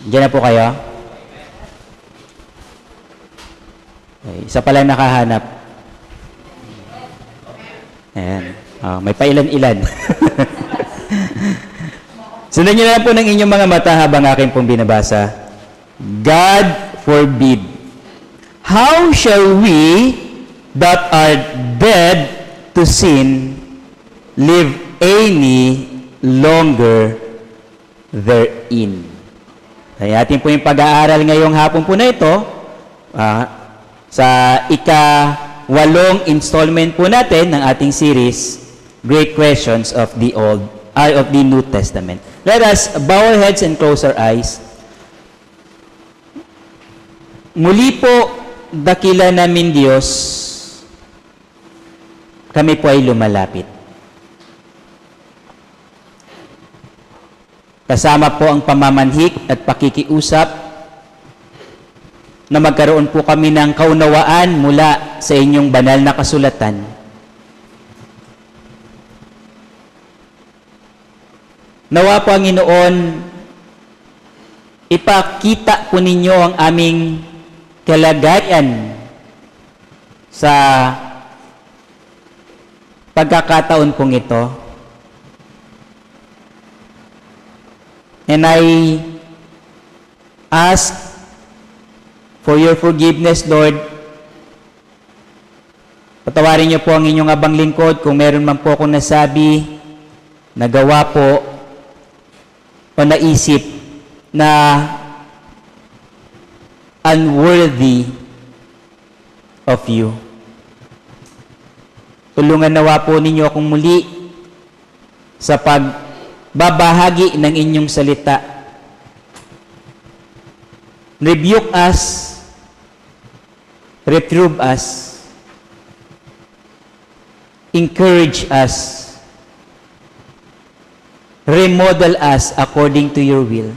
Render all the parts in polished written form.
Diyan na po kayo. Okay, isa pa lang nakahanap. Ayan. May pailan-ilan. Sundan niyo na lang po ng inyong mga mata habang aking pong binabasa. God forbid. How shall we that are dead to sin live any longer therein? Ay atin po yung pag-aaral ngayong hapon po na ito sa ika-8 installment po natin ng ating series, Great Questions of the New Testament. Let us bow our heads and close our eyes. Muli po, dakila namin Diyos, kami po ay lumalapit. Kasama po ang pamamanhik at pakikiusap na magkaroon po kami ng kaunawaan mula sa inyong banal na kasulatan. Nawa po ang Ginoon, ipakita po ninyo ang aming kalagayan sa pagkakataon pong ito. And I ask for your forgiveness, Lord. Patawarin niyo po ang inyong abang lingkod kung meron man po akong nasabi, nagawa po, o naisip na unworthy of you. Tulungan nawa po ninyo akong muli sa pagbabahagi ng inyong salita. Rebuke us, reprove us, encourage us, remodel us according to your will.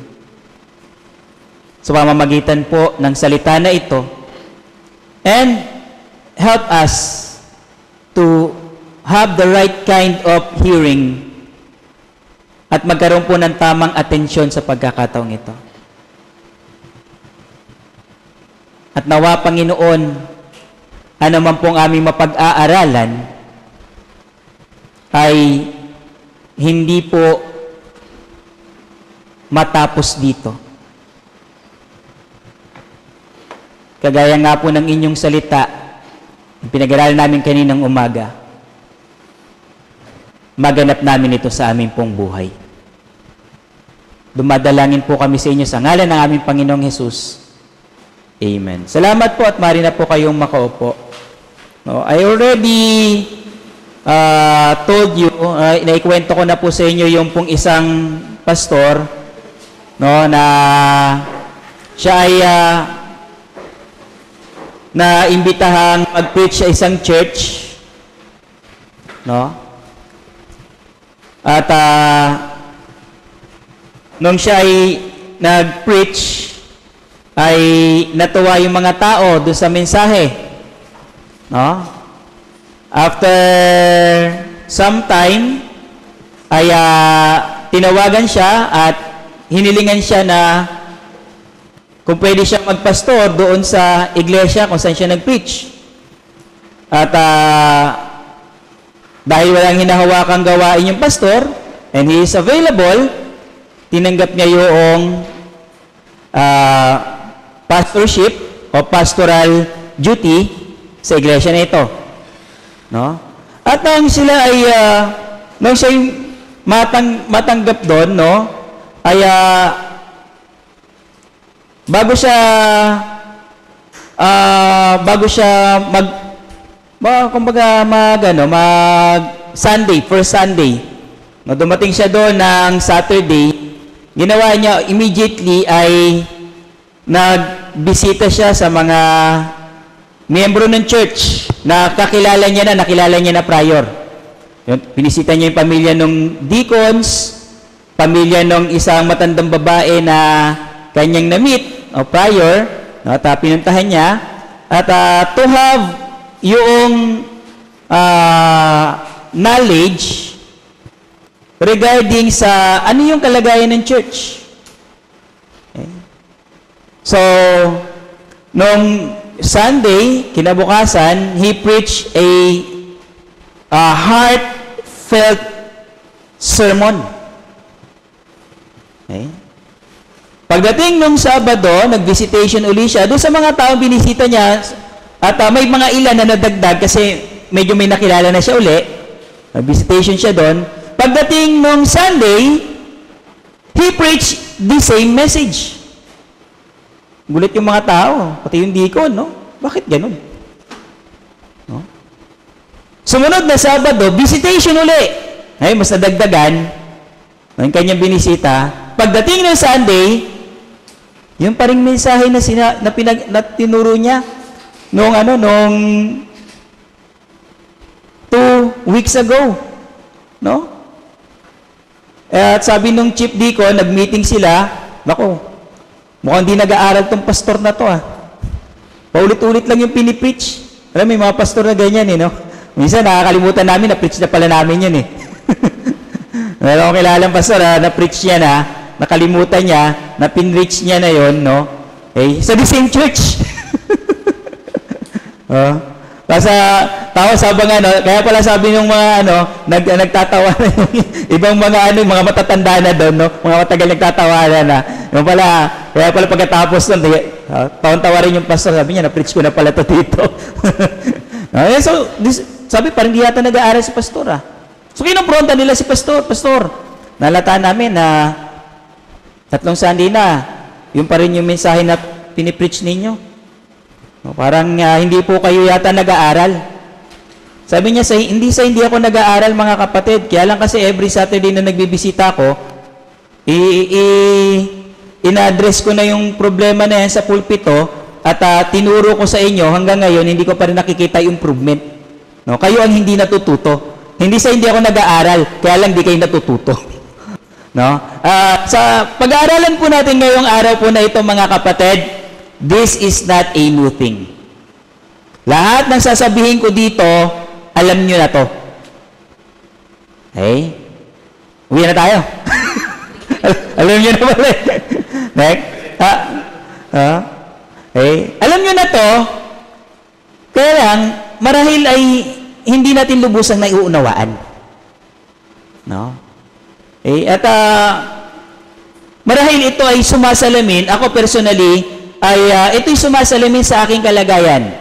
Sa pamamagitan po ng salita na ito, and help us to have the right kind of hearing at magkaroon po ng tamang atensyon sa pagkakataong ito. At nawa, Panginoon, ano man pong aming mapag-aaralan ay hindi po matapos dito. Kagaya nga po ng inyong salita, pinag-aralan namin kaninang umaga, maganap namin ito sa aming pong buhay. Dumadalangin po kami sa inyo sa ngalan ng aming Panginoong Hesus. Amen. Salamat po at maaari na po kayong makaupo. No, I already told you, naikwento ko na po sa inyo yung pong isang pastor, no, na siya ay na-imbitahang mag-preach sa isang church, no? At nung siya ay nag-preach, ay natuwa yung mga tao doon sa mensahe, no? After some time, ay tinawagan siya at hinilingan siya na kung pwede siya magpastor doon sa iglesia kung saan siya nag-preach. At dahil walang hinahawakang gawain yung pastor, and he is available, tinanggap niya yung pastorship o pastoral duty sa iglesia na ito. No? At nang sila ay, nang siya matanggap doon, no, ay bago siya Sunday, first Sunday, no, dumating siya doon ng Saturday, ginawa niya immediately ay nagbisita siya sa mga miyembro ng church na nakilala niya na prior. Pinisita niya yung pamilya ng deacons, pamilya ng isang matandang babae na kanyang na-meet o prior, no, at pinuntahan niya, at to have yung knowledge regarding sa ano yung kalagayan ng church. Okay. So, nung Sunday, kinabukasan, he preached a heartfelt sermon. Okay? Pagdating nung Sabado, nag-visitation uli siya, doon sa mga taong binisita niya, at may mga ilan na nadagdag kasi medyo may nakilala na siya uli, nag-visitation siya doon. Pagdating nung Sunday, he preached the same message. Gulit yung mga tao, pati yung deacon, no? Bakit ganun? No? Sumunod na Sabado, visitation uli. Ay, mas nadagdagan ng kanyang binisita. Pagdating ng Sunday, yung paring mensahe na tinuro niya nung 2 weeks ago, no? At sabi nung chief deacon, nag-meeting sila, nako, mukhang di nag-aaral tong pastor na to, paulit-ulit lang yung pinipreach. Alam, may mga pastor na ganyan, no? Minsan, nakakalimutan namin, na-preach na pala namin yun, Meron akong kilalang pastor, na-preach niya na, nakalimutan niya, na pinreach niya na yon, no? Okay? Sa the same church. Kasi tapos habang kaya pala sabi ng mga nagtatawa na yung ibang mga mga matatanda na doon, no? Mga matagal nagtatawa na. Yung pala, kaya pala pagkatapos doon, taon-tawa rin yung pastor, sabi niya, na-preach ko na pala to dito. So, sabi, parang di yata nag-aaral si pastor, So, kinumpronta nila si pastor, nalata namin na 3 Sunday na, yung pa rin yung mensahe na pinipreach ninyo. Parang hindi po kayo yata nag-aaral. Sabi niya, hindi ako nag-aaral, mga kapatid. Kaya lang kasi every Saturday na nagbibisita ko, ina-address ko na yung problema na yan sa pulpito at tinuro ko sa inyo hanggang ngayon, hindi ko pa rin nakikita yung improvement. No? Kayo ang hindi natututo. Hindi ako nag-aaral, kaya lang di kayo natututo. No? Sa pag-aaralan po natin ngayong araw po na ito, mga kapatid, this is not a new thing. Lahat ng sasabihin ko dito, alam nyo na to. Okay? Uwi na tayo. Alam nyo na pala. Next. Okay? Alam nyo na to, kaya lang, marahil ay hindi natin lubusang naiuunawaan. No? Okay? At marahil ito ay sumasalamin, ako personally, ito'y sumasalamin sa aking kalagayan.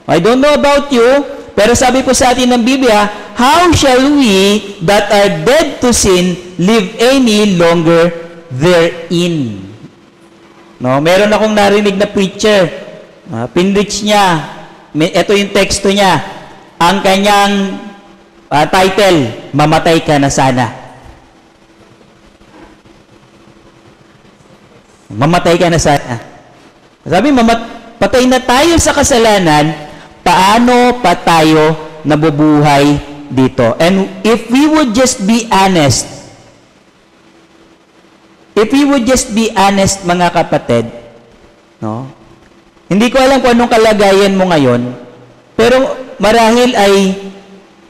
I don't know about you, pero sabi po sa atin ng Biblia, how shall we that are dead to sin live any longer therein? No, meron akong narinig na preacher, pinreach niya, ito yung teksto niya, ang kanyang title, Mamatay Ka Na Sana. Mamatay ka na sana. Sabi, patay na tayo sa kasalanan, paano pa tayo nabubuhay dito? And if we would just be honest, mga kapatid, no? Hindi ko alam kung anong kalagayan mo ngayon, pero marahil ay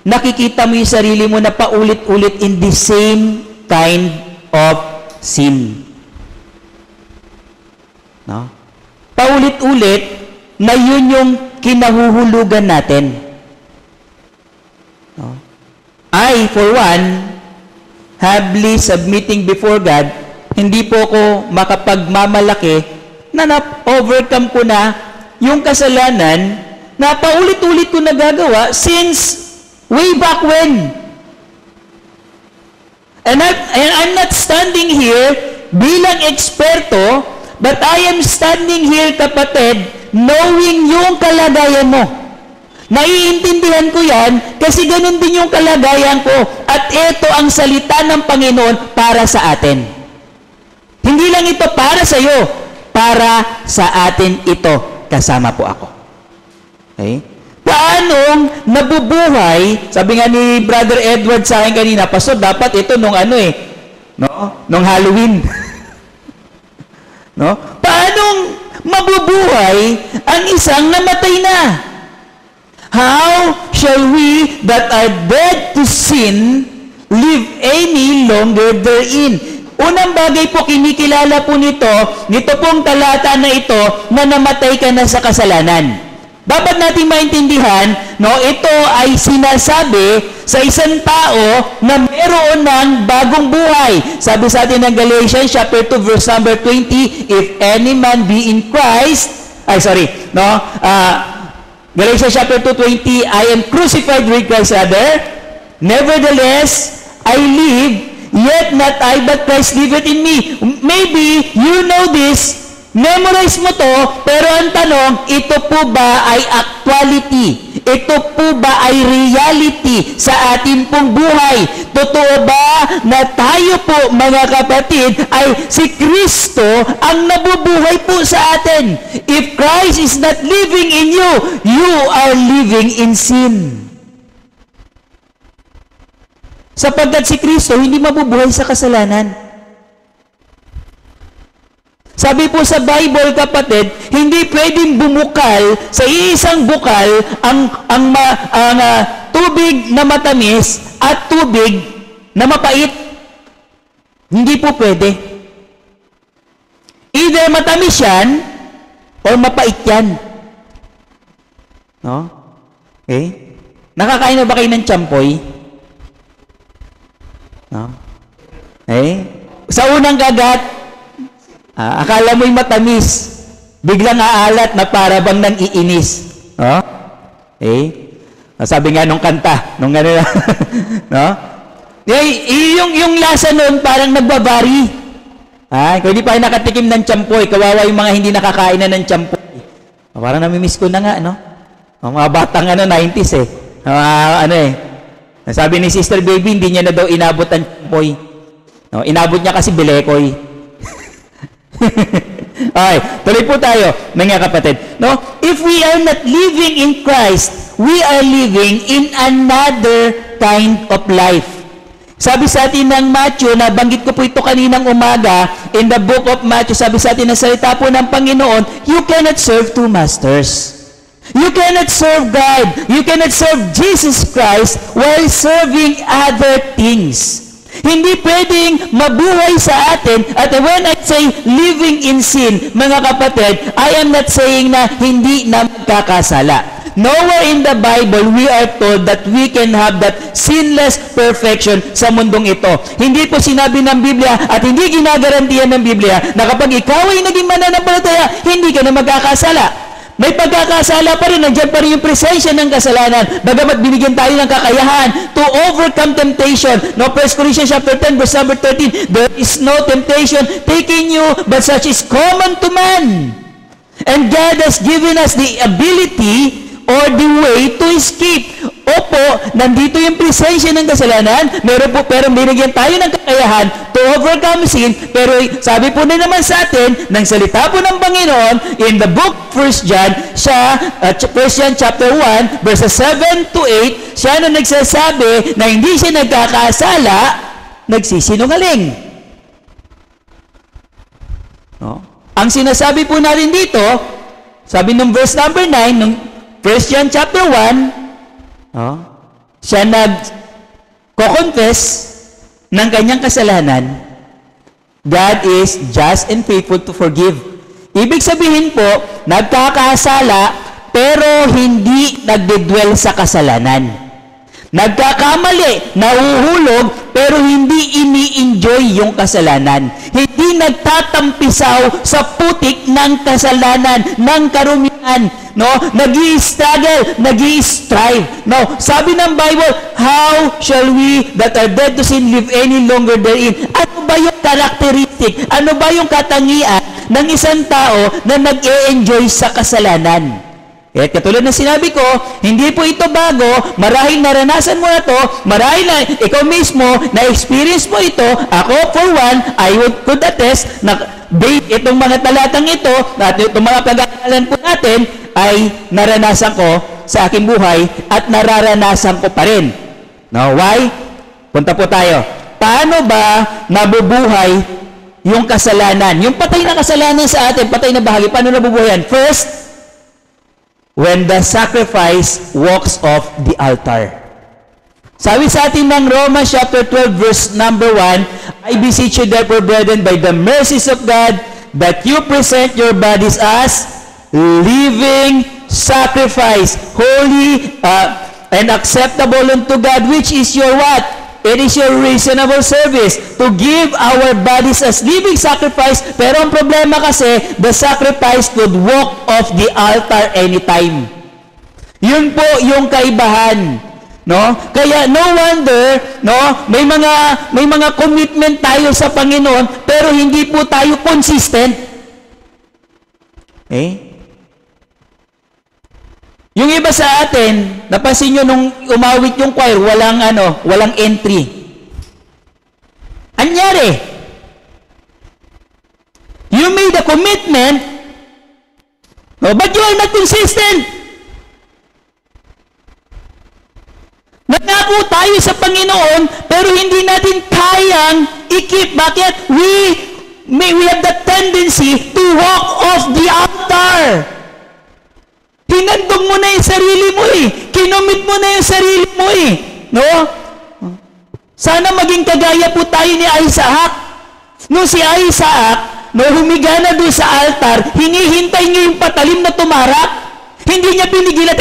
nakikita mo yung sarili mo na paulit-ulit in the same kind of sin. No? Paulit-ulit na yun yung kinahuhulugan natin. No? I, for one, humbly submitting before God, hindi po ko makapagmamalaki na na-overcome ko na yung kasalanan na paulit-ulit ko nagagawa since way back when. And I'm not standing here bilang eksperto, but I am standing here, kapatid, knowing yung kalagayan mo. Naiintindihan ko yan kasi ganun din yung kalagayan ko. At ito ang salita ng Panginoon para sa atin. Hindi lang ito para sa iyo, para sa atin ito. Kasama po ako. Okay? Paanong nabubuhay, sabi nga ni Brother Edward sa akin kanina, Pastor, dapat ito nung nung Halloween. No? Paanong mabubuhay ang isang namatay na? How shall we that are dead to sin live any longer therein? Unang bagay po, kinikilala po nito pong talata na ito, na namatay ka na sa kasalanan. Dapat natin maintindihan, no, ito ay sinasabi sa isang tao na meron ng bagong buhay. Sabi sa atin ng Galatians chapter 2 verse number 20, if any man be in Christ, Galatians chapter 2:20, I am crucified with Christ rather, nevertheless I live, yet not I but Christ liveth in me. Maybe you know this, memorize mo to, pero ang tanong, ito po ba ay actuality? Ito po ba ay reality sa ating pong buhay? Totoo ba na tayo po, mga kapatid, ay si Kristo ang nabubuhay po sa atin? If Christ is not living in you, you are living in sin. Sapagkat si Kristo hindi mabubuhay sa kasalanan. Sabi po sa Bible, kapatid, hindi pwedeng bumukal sa iisang bukal ang tubig na matamis at tubig na mapait. Hindi po pwede. Either matamis yan or mapait yan. No? Okay? Nakakain na ba kayo ng champoy? No? Okay? Sa unang gagat, akala mo'y matamis, biglang aalat na para bang nang iinis. No? Sabi nga nung kanta, nung gano'n, no? Yung lasa nun parang nagbabari. Kung hindi pa kayo nakatikim ng champoy, kawawa yung mga hindi nakakain na ng champoy. Parang namimiss ko na nga, no? Mga batang 90s Sabi ni Sister Baby, hindi niya na daw inabot ang champoy. No? Inabot niya kasi bilekoy. Okay, tuloy po tayo, mga kapatid. No? If we are not living in Christ, we are living in another kind of life. Sabi sa atin ng Matthew, nabanggit ko po ito kaninang umaga, in the book of Matthew, sabi sa atin na salita po ng Panginoon, you cannot serve two masters. You cannot serve God. You cannot serve Jesus Christ while serving other things. Hindi pwedeng mabuhay sa atin, at when I say living in sin, mga kapatid, I am not saying na hindi na magkakasala. Nowhere in the Bible we are told that we can have that sinless perfection sa mundong ito. Hindi po sinabi ng Biblia at hindi ginagarantiyan ng Biblia na kapag ikaw ay naging mananampalataya, hindi ka na magkakasala. May pagkakasala pa rin, nandiyan pa rin yung presensya ng kasalanan. Bagamat binigyan tayo ng kakayahan to overcome temptation. No, 1 Corinthians chapter 10, verse number 13, there is no temptation taking you, but such is common to man. And God has given us the ability or the way to escape. Opo, nandito yung presensya ng kasalanan, pero binigyan tayo ng kakayahan to overcome sin, pero sabi po na naman sa atin, ng salita po ng Panginoon, in the book 1 John, 1 John chapter 1, verses 7 to 8, siya na nagsasabi na hindi siya nagkakasala, nagsisinungaling. No? Ang sinasabi po natin dito, sabi ng verse number 9, ng 1 John chapter 1, siya nag-confess ng kanyang kasalanan, God is just and faithful to forgive. Ibig sabihin po, nagkakasala, pero hindi nagdedwell sa kasalanan. Nagkakamali, nahuhulog, pero hindi ini-enjoy yung kasalanan. Hindi nagtatampisaw sa putik ng kasalanan, ng karumian. No? Nag-i-struggle, nag-i-strive. No? Sabi ng Bible, how shall we that are dead to sin live any longer therein? Ano ba yung characteristic? Ano ba yung katangian ng isang tao na nag-e-enjoy sa kasalanan? At katulad na sinabi ko, hindi po ito bago, marahil naranasan mo na to, marahil na ikaw mismo, na-experience mo ito, ako for one, I could attest na itong mga talatang ito, at itong mga pag-aaralan po natin, ay naranasan ko sa aking buhay at nararanasan ko pa rin. Now, why? Punta po tayo. Paano ba nabubuhay yung kasalanan? Yung patay na kasalanan sa atin, patay na bahagi, paano nabubuhay yan? First, when the sacrifice walks off the altar. Sabi sa atin ng Romans chapter 12 verse number 1, I I beseech you therefore, brethren, by the mercies of God, that you present your bodies as living sacrifice, holy and acceptable unto God, which is your what? It is your reasonable service, to give our bodies as living sacrifice. Pero ang problema kasi, the sacrifice would walk off the altar anytime. Yun po yung kaibahan. No? Kaya no wonder, no, may mga commitment tayo sa Panginoon, pero hindi po tayo consistent. Yung iba sa atin, napansin nyo nung umawit yung choir, walang entry. Anyari? You made a commitment, no, but you are not consistent. Nangako tayo sa Panginoon, pero hindi natin kayang i-keep. Bakit? We have the tendency to walk off the altar. Hinandog mo na yung sarili mo Kinumit mo na yung sarili mo No? Sana maging kagaya po tayo ni Isaac. No, si Isaac, no, humiga na doon sa altar, hinihintay niya yung patalim na tumarak. Hindi niya pinigilan.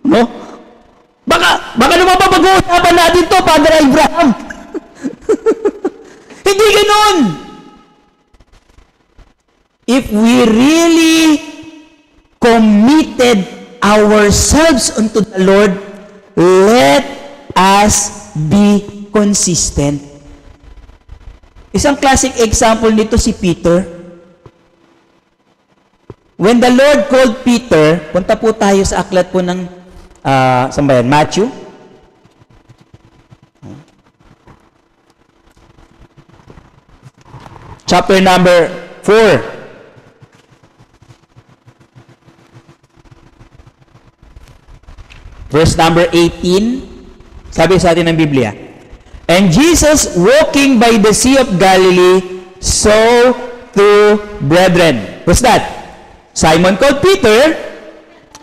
No? Baka naman pag-uusapan natin to, Father Abraham. Hindi ganun. If we really committed ourselves unto the Lord, let us be consistent. Isang classic example nito si Peter. When the Lord called Peter, punta po tayo sa aklat po ng saan ba yan? Matthew. Chapter number 4. Verse number 18, sabi sa atin ng Biblia, and Jesus, walking by the Sea of Galilee, saw two brethren. What's that? Simon called Peter,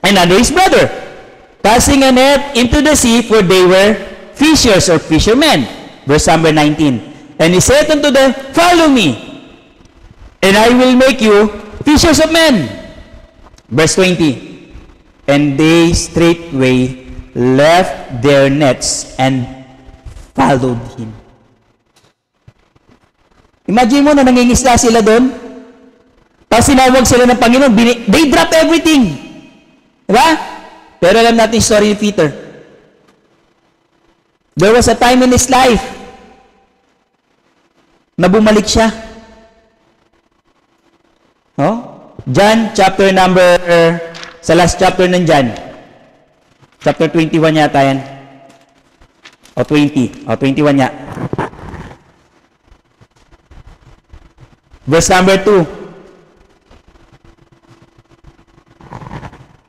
and Andrew his brother, casting a net into the sea, for they were fishers or fishermen. Verse number 19, and he said unto them, follow me, and I will make you fishers of men. Verse 20, and they straightway left their nets and followed him. Imagine mo na nangingisda sila doon, tapos sinawag sila ng Panginoon, they drop everything. Diba? Pero alam natin yung story ni Peter. There was a time in his life na bumalik siya. John chapter number sa last chapter ng John. Chapter 21 yata yan. O 20. O 21 niya. Verse number 2.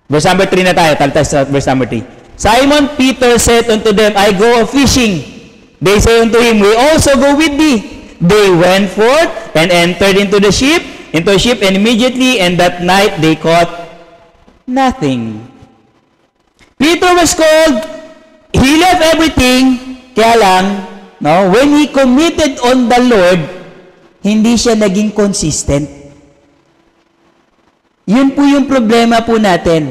Verse number 3 na tayo. Tayo sa verse number 3. Simon Peter said unto them, I go a-fishing. They say unto him, we also go with thee. They went forth and entered into a ship, and immediately, and that night they caught nothing. Peter was called, he left everything, kaya lang, no, when he committed on the Lord, hindi siya naging consistent. Yun po yung problema po natin.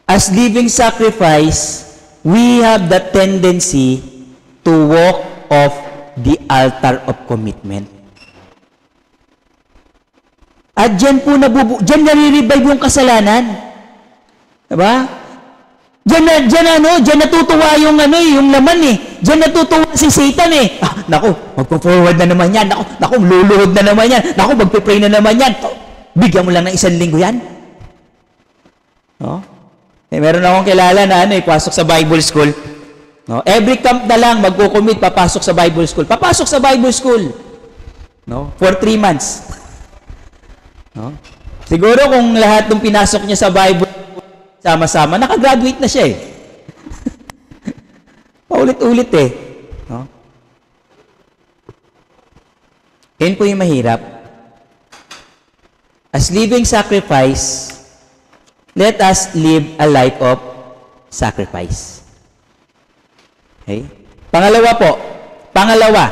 As living sacrifice, we have the tendency to walk off the altar of commitment. At dyan po dyan nare-revive yung kasalanan. Diba? Dyan natutuwa yung laman Dyan natutuwa si Satan Naku, magpo-forward na naman yan. Naku, luluhod na naman yan. Naku, magpe-pray na naman yan. Bigyan mo lang ng 1 linggo yan. No? Meron akong kilala na pasok sa Bible school. No? Every camp na lang, magko-commit, papasok sa Bible school. Papasok sa Bible school. No? For 3 months. No? Siguro kung lahat ng pinasok niya sa Bible sama-sama, nakagraduate na siya Paulit-ulit No? Yan po yung mahirap. As living sacrifice, let us live a life of sacrifice. Okay? Pangalawa,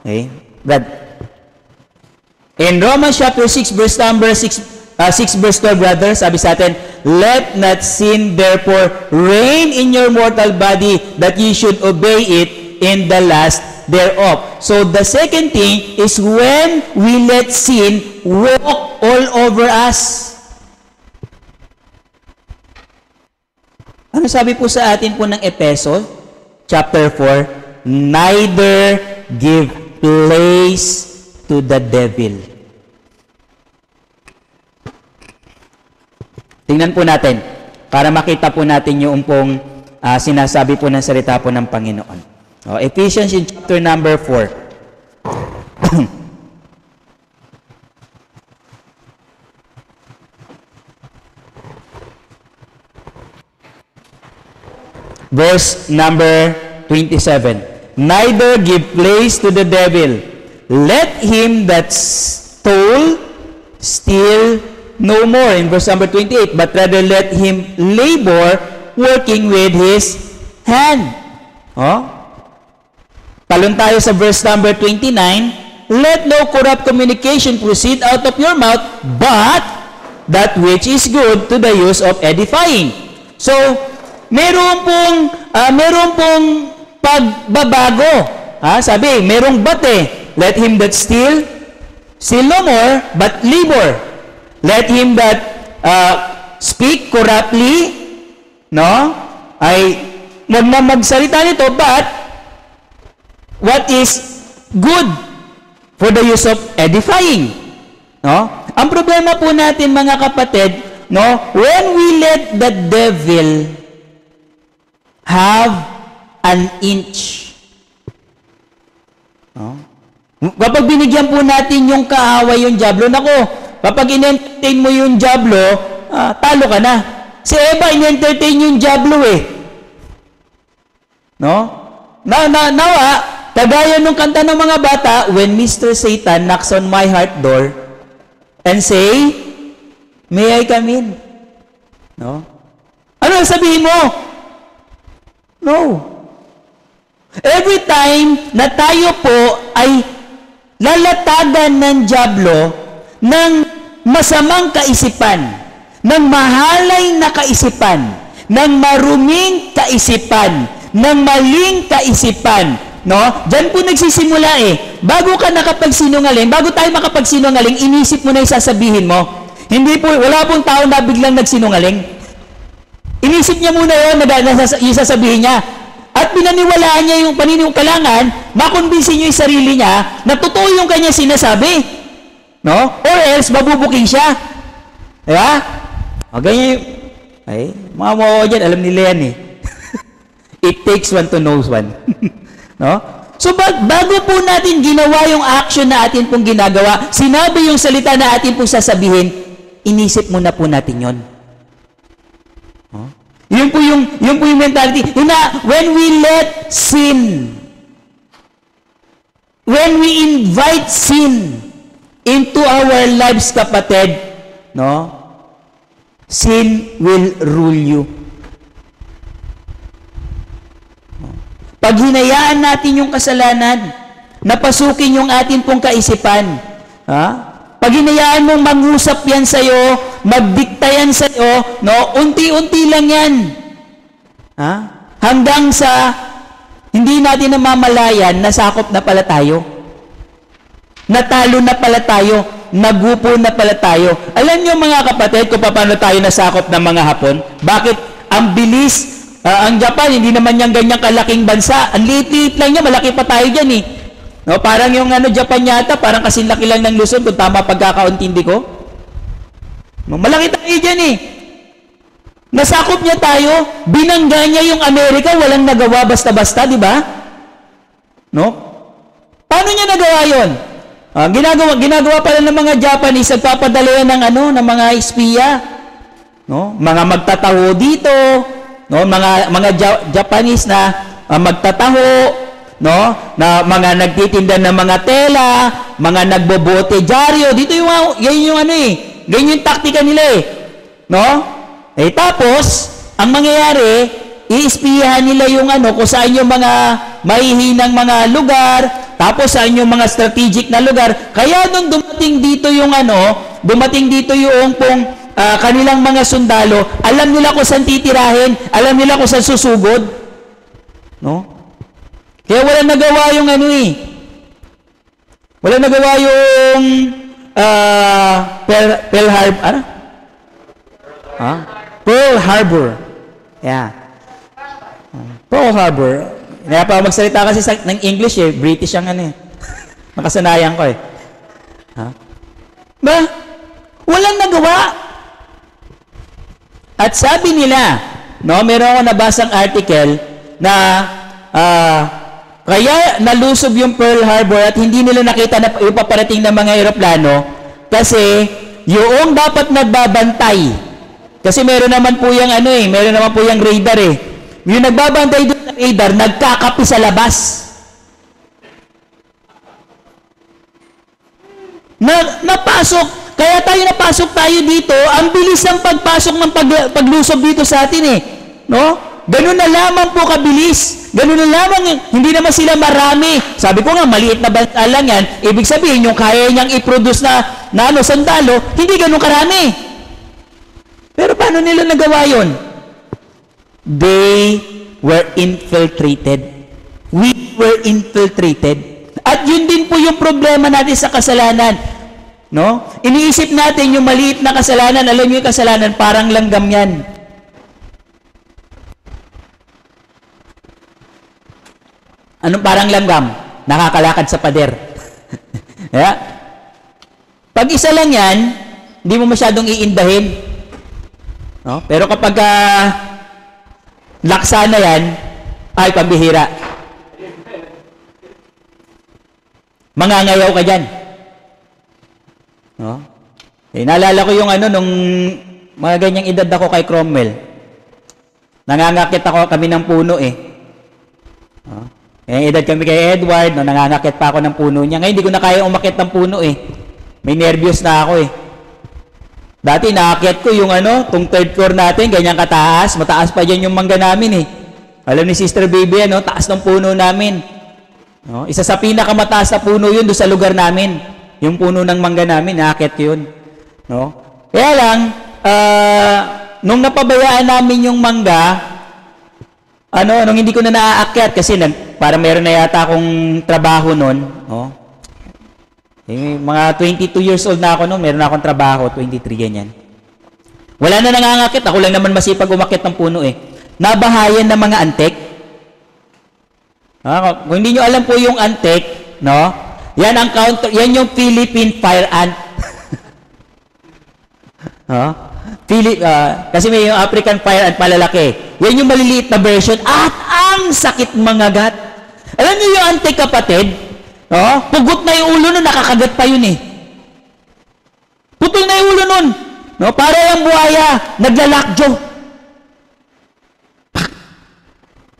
Okay? Brad. In Romans chapter 6, verse number 6 verse 12, brothers, sabi sa atin, let not sin therefore reign in your mortal body, that ye should obey it in the lust thereof. So the second thing is when we let sin walk all over us. Ano sabi po sa atin po ng Epeso, chapter 4? Neither give place to the devil. Tingnan po natin, para makita po natin yung pong sinasabi po ng salita po ng Panginoon. Ephesians in chapter number 4. Verse number 27. Neither give place to the devil. Let him that stole steal no more. In verse number 28. But rather let him labor, working with his hand. Talon tayo sa verse number 29. Let no corrupt communication proceed out of your mouth, but that which is good to the use of edifying. So, meron pong pagbabago. Sabi, merong but let him that steal no more, but labor. Let him that speak corruptly, ay magsalita nito, but what is good for the use of edifying. Ang problema po natin, mga kapatid, when we let the devil have an inch. Kapag binigyan po natin yung kaaway, yung diablo, kapag in-entertain mo yung diablo, talo ka na. Si Eva, in-entertain yung diablo kagaya nung kanta ng mga bata, when Mr. Satan knocks on my heart door and say, may I come in? Ano sabihin mo? No. Every time na tayo po ay lalatagan ng diablo ng masamang kaisipan, ng mahalay na kaisipan, ng maruming kaisipan, ng maling kaisipan, Diyan po nagsisimula Bago ka nakapagsinungaling, bago tayo makapagsinungaling, inisip mo na yung sasabihin mo. Wala pong tao na biglang nagsinungaling. Inisip niya muna yun, yung sasabihin niya. At pinaniwalaan niya yung kailangan, makumbinsin niyo yung sarili niya na totoo yung kanya sinasabi. Or else, mabubuking siya. Diba? Ganyan mga mawawa dyan, alam nila yan It takes one to know one. So, bago po natin ginawa yung action na atin pong ginagawa, sinabi yung salita na atin pong sasabihin, inisip muna po natin yon. Yun po yung mentality. When we let sin, when we invite sin into our lives, kapatid, sin will rule you. Pag hinayaan natin yung kasalanan, napasukin yung atin pong kaisipan, pag hinayaan mong mangusap yan sa'yo, magdikta yan sa'yo, unti-unti lang yan. Hanggang sa hindi natin namamalayan, nasakop na pala tayo. Natalo na pala tayo. Nagupo na pala tayo. Alam niyo mga kapatid, kung paano tayo nasakop ng mga Hapon? Bakit ang bilis? Ang Japan, hindi naman niyang ganyang kalaking bansa. Ang liit-liit lang niya, malaki pa tayo dyan parang yung Japan yata, parang kasinlaki lang ng Luzon, kung tama pagkakaintindi ko. Malaki tayo dyan Nasakop niya tayo, binangga niya yung Amerika, walang nagawa basta-basta, di ba? Paano niya nagawa yun? Ginagawa pala ng mga Japanese, nagpapadala yan ng mga espiya. Mga magtataho dito, mga Japanese na magtataho, na mga nagtitinda ng mga tela, mga nagbobote dyaryo, dito ganyan yung taktika nila tapos, ang mangyayari, iispiyahan nila yung kung saan yung mga mahihinang mga lugar, tapos sa inyong mga strategic na lugar. Kaya nung dumating dito yung kanilang mga sundalo, alam nila kung saan titirahin, alam nila kung saan susugod. No? Kaya wala nagawa yung wala nagawa yung Pearl Harbor. Yeah. Pearl Harbor. Kaya pa magsalita kasi ng English British ang makasanayan ko Ba? Walang nagawa. At sabi nila, meron ako nabasang article na kaya nalusob yung Pearl Harbor at hindi nila nakita na ipaparating ng mga eroplano kasi yung dapat nagbabantay. Kasi meron naman po yung meron naman po yung radar Yung nagbabantay doon sa radar, nagkakapi sa labas. Napasok. Kaya napasok tayo dito, ang bilis ng pagpasok ng paglusob dito sa atin No? Ganun na lamang po kabilis. Ganun na lamang, hindi naman sila marami. Sabi ko nga, maliit na bansa lang yan. Ibig sabihin, yung kaya niyang i-produce na sandalo, hindi ganun karami. Pero paano nila nagawa yun? They were infiltrated. We were infiltrated. At yun din po yung problema natin sa kasalanan. No? Iniisip natin yung maliit na kasalanan. Alam niyo yung kasalanan, parang langgam yan. Anong parang langgam? Nakakalakad sa pader. Yeah? Pag isa lang yan, hindi mo masyadong iindahin. No? Pero kapag laksa na yan, ay pambihira. Mangangayaw ka dyan. No? Naalala ko yung nung mga ganyang edad ako kay Cromwell. Nangangakit kami ng puno No? Edad kami kay Edward, nangangakit pa ako ng puno niya. Ngayon, hindi ko na kaya umakit ng puno May nervyos na ako Dati, naakyat ko yung tong third floor natin, ganyan kataas. Mataas pa dyan yung mangga namin Alam ni Sister Baby, taas ng puno namin. No? Isa sa pinakamataas na puno yun doon sa lugar namin. Yung puno ng mangga namin, naakyat ko yun. No? Kaya lang, nung napabayaan namin yung mangga, nung hindi ko na naaakyat kasi para meron na yata akong trabaho noon, mga 22 years old na ako noon, meron na akong trabaho, 23 ganyan. Wala na nangangakit, ako lang naman masipag umakit ng puno Nabahayan ng mga antek. Kung hindi nyo alam po yung antek, yan ang yan yung Philippine fire ant. Kasi may yung African fire ant malalaki. Yan yung maliliit na version at ang sakit mangagat. Alam niyo yung antek, kapatid? Pugot na yung ulo nun, nakakagat pa yun Putol na yung ulo nun. Para yung buhaya, naglalakjo.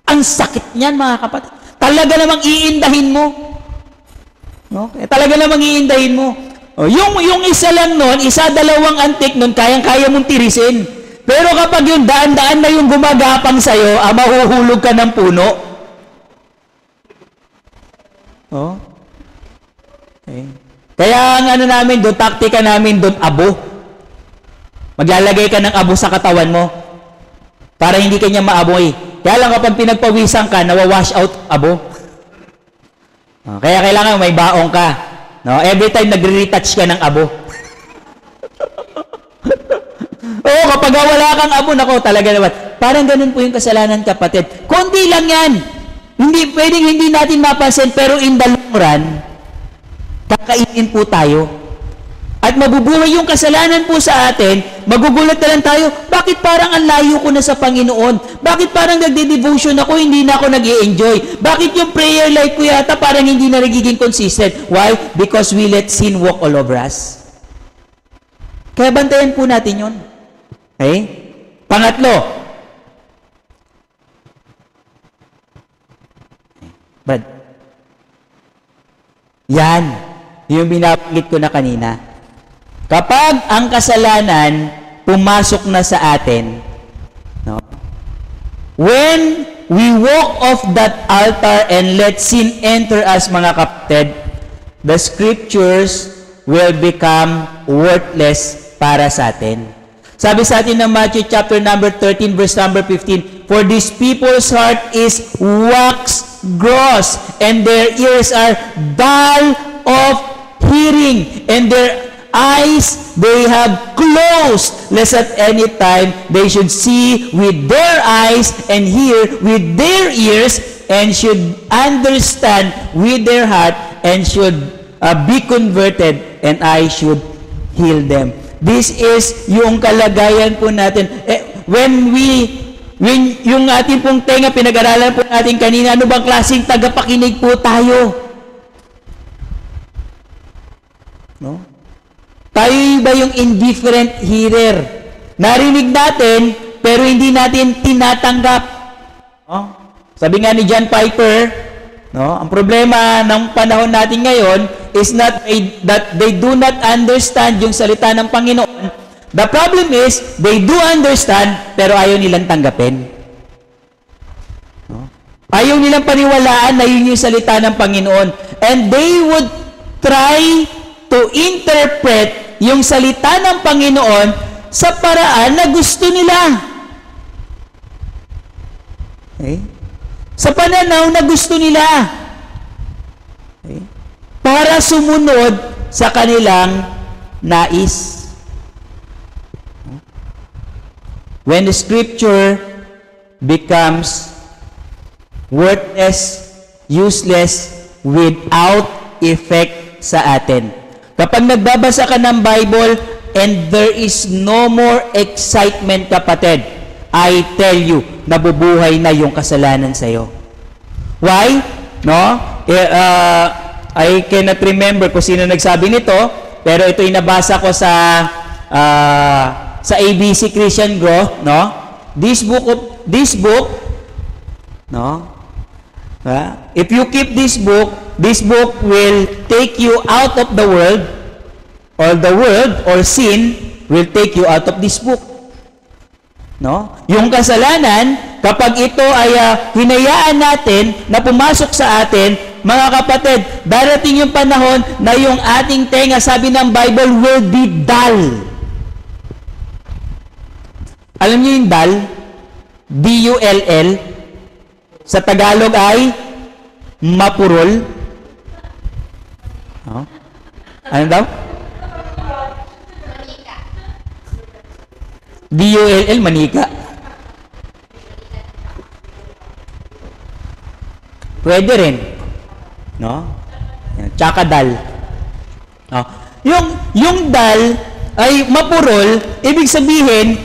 Ang sakit niyan, mga kapatid. Talaga namang iindahin mo. Talaga namang iindahin mo. Yung isa lang nun, dalawang antik nun, kayang-kaya mong tirisin. Pero kapag yung daan-daan na yung gumagapang sa'yo, mahuhulog ka ng puno. Okay. Kaya ang namin doon, taktika namin doon, abo. Maglalagay ka ng abo sa katawan mo para hindi ka niya maamoy. Kaya lang kapag pinagpawisan ka, nawawash out abo. Kaya kailangan may baong ka. Every time nagre-retouch ka ng abo. Kapag wala kang abo, talaga naman. Parang ganun po yung kasalanan, kapatid. Konti lang yan. Hindi natin mapansin, pero in the long run, kakainin po tayo. At mabubuhay yung kasalanan po sa atin, magugulat na lang tayo, bakit parang ang layo ko na sa Panginoon? Bakit parang nagde-devotion ako, hindi na ako nag-i-enjoy? Bakit yung prayer life ko yata parang hindi na nagiging consistent? Why? Because we let sin walk all over us. Kaya bantayan po natin yun. Okay? Pangatlo. But, yan, yung binabanggit ko na kanina. Kapag ang kasalanan pumasok na sa atin, when we walk off that altar and let sin enter us, mga kapatid, the scriptures will become worthless para sa atin. Sabi sa atin ng Matthew chapter number 13, verse number 15, for this people's heart is wax gross, and their ears are dull of hearing, and their eyes they have closed, lest at any time they should see with their eyes and hear with their ears, and should understand with their heart, and should be converted, and I should heal them. This is yung kalagayan po natin. When yung ating pong tenga, pinag-aralan po natin kanina, ano bang klaseng tagapakinig po tayo? No? Tayo ba yung indifferent hearer? Narinig natin, pero hindi natin tinatanggap. No? Sabi nga ni John Piper, no, ang problema ng panahon natin ngayon is not that they do not understand yung salita ng Panginoon. The problem is, they do understand, pero ayaw nilang tanggapin. No? Ayaw nilang paniwalaan na yun yung salita ng Panginoon. And they would try to interpret yung salita ng Panginoon sa paraan na gusto nila. Okay? Sa pananaw na gusto nila. Okay? Para sumunod sa kanilang nais. When the scripture becomes worthless, useless, without effect sa atin. Kapag nagbabasa ka ng Bible and there is no more excitement, kapatid, I tell you, nabubuhay na yung kasalanan sa iyo. Why? No? I cannot remember kung sino nagsabi nito, pero ito yung nabasa ko sa ABC Christian Growth, no? This book, no? If you keep this book will take you out of the world, or sin will take you out of this book. No? Yung kasalanan, kapag ito ay hinayaan natin na pumasok sa atin, mga kapatid, darating yung panahon na yung ating tenga, sabi ng Bible, will be dull. Alam niyo yung dull? D-U-L-L. Sa Tagalog ay mapurol. Oh. Ano daw? D-U-L-L, manika. Pwede rin. No? Tsaka dull. No? Yung dull ay mapurol, ibig sabihin,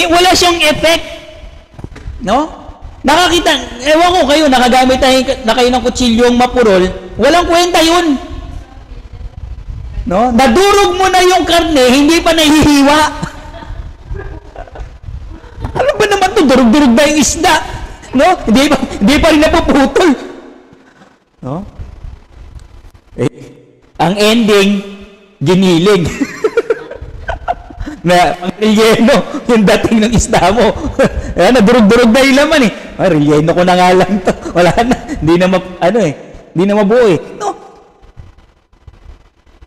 wala siyang effect. No? Nakakita, ewan ko kayo, nakagamit na kayo ng kutsilyong mapurol, walang kwenta yun. No? Nadurog mo na yung karne, hindi pa nahihiwa. Ano ba naman ito? Durug-durug ba yung isda? No? Hindi pa rin napuputol. No? Ang ending, giniling. Na ang relleno, yung dating ng isda mo. Nadurog-durog na yung laman eh. Relleno ko na nga lang to. Wala na. Hindi na mabuo eh. No.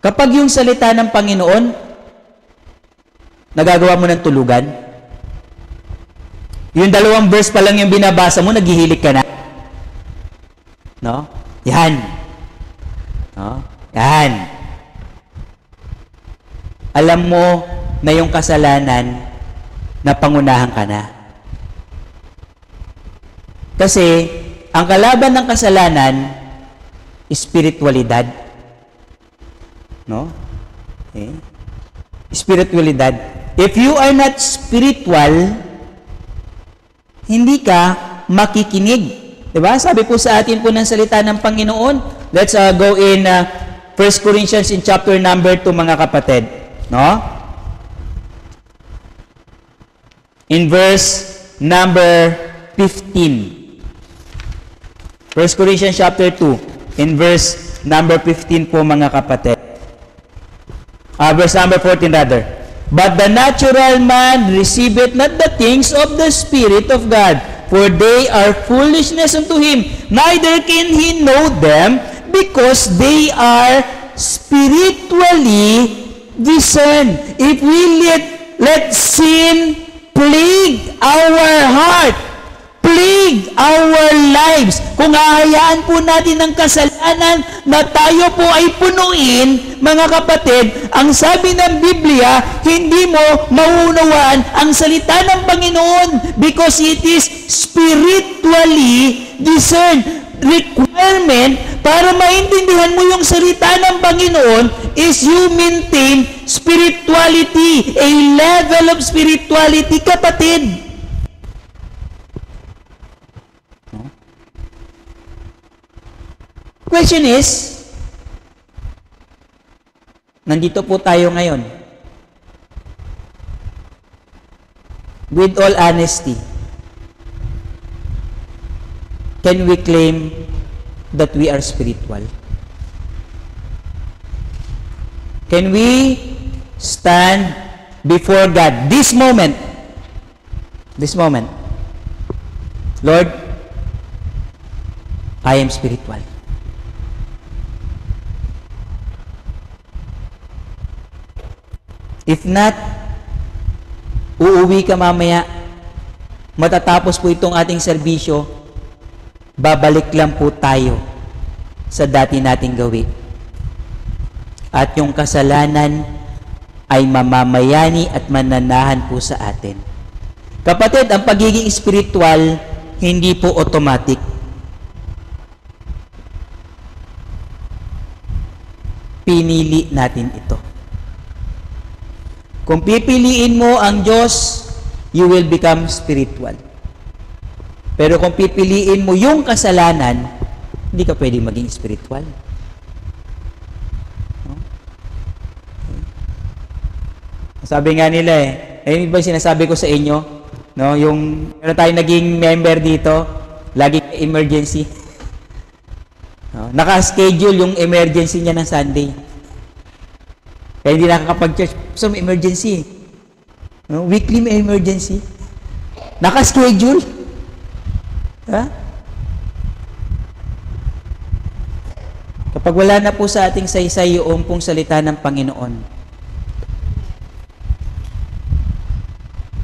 Kapag yung salita ng Panginoon, nagagawa mo ng tulugan, yung 2 verse pa lang yung binabasa mo, naghihilik ka na. No? Yan. No? Yan. Alam mo na yung kasalanan na pangunahan ka na. Kasi, ang kalaban ng kasalanan, espiritualidad. No? Okay? Spiritualidad. If you are not spiritual, hindi ka makikinig. Diba? Sabi po sa atin po ng salita ng Panginoon. Let's go in 1 Corinthians in chapter number 2, mga kapatid. No? In verse number 15. 1 Corinthians chapter 2, in verse number 15 po, mga kapatid. Verse number 14 rather. But the natural man receiveth not the things of the Spirit of God, for they are foolishness unto him. Neither can he know them, because they are spiritually discerned. If we let sin plague our heart, plague our lives, kung hahayaan po natin ng kasalanan na tayo po ay punuin, mga kapatid, ang sabi ng Biblia, hindi mo mauunawaan ang salita ng Panginoon because it is spiritually discerned. Requirement para maintindihan mo yung salita ng Panginoon is you maintain spirituality, a level of spirituality, kapatid. Question is, nandito po tayo ngayon. With all honesty, can we claim that we are spiritual? Can we stand before God this moment, Lord, I am spiritual. If not, uuwi ka mamaya, matatapos po itong ating serbisyo, babalik lang po tayo sa dati nating gawin. At yung kasalanan ay mamamayani at mananahan po sa atin. Kapatid, ang pagiging spiritual, hindi po automatic. Pinili natin ito. Kung pipiliin mo ang Diyos, you will become spiritual. Pero kung pipiliin mo yung kasalanan, hindi ka pwedeng maging spiritual. Sabi nga nila ayun ba sinasabi ko sa inyo, no? Yung meron tayong naging member dito, laging emergency. No? Naka-schedule yung emergency niya ng Sunday. Kaya hindi nakakapag-church. So, may emergency. No? Weekly may emergency. Naka-schedule. Ha? Kapag wala na po sa ating saysay yung pong salita ng Panginoon,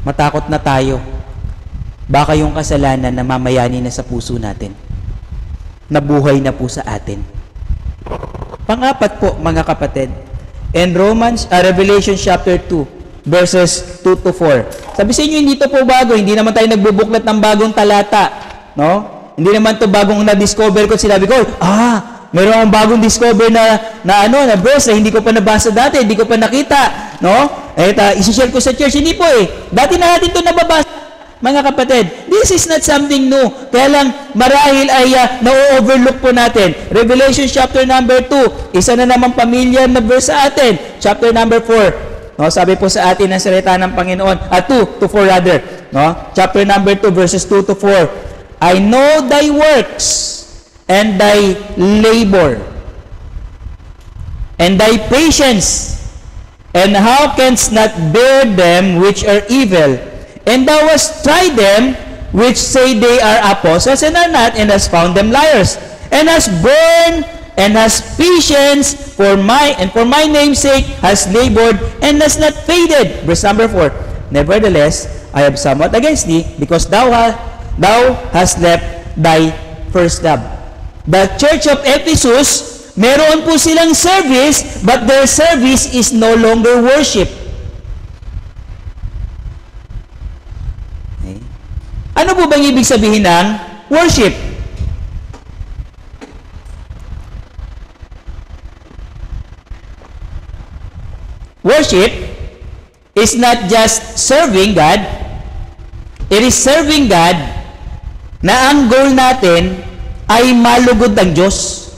matakot na tayo. Baka yung kasalanan na mamayani na sa puso natin. Nabuhay na po sa atin. Pang-apat po, mga kapatid, in Revelation chapter 2, verses 2 to 4. Sabi sa inyo, hindi ito po bago. Hindi naman tayo nagbubuklat ng bagong talata. No? Hindi naman ito bagong na-discover ko. Sinabi ko, meron akong bagong discover na verse na hindi ko pa nabasa dati, hindi ko pa nakita. No? Isi-share ko sa church. Hindi po Dati na natin ito nababasa. Mga kapatid, this is not something new. Kaya lang, marahil ay na-overlook po natin. Revelation chapter number 2, isa na naman pamilya na verse sa atin. Chapter number 4, no? Sabi po sa atin ng salita ng Panginoon, 2 to 4 rather. No? Chapter number 2, verses 2 to 4. I know thy works, and thy labor, and thy patience, and how canst not bear them which are evil? And thou hast tried them which say they are apostles and are not, and hast found them liars, and hast borne and hast patience for my name's sake, hast labored and hast not faded. Verse number 4. Nevertheless, I have somewhat against thee, because thou hast left thy first love. The church of Ephesus, meron po silang service, but their service is no longer worship. Ano po bang ibig sabihin ng worship? Worship is not just serving God. It is serving God na ang goal natin ay malugod ang Diyos.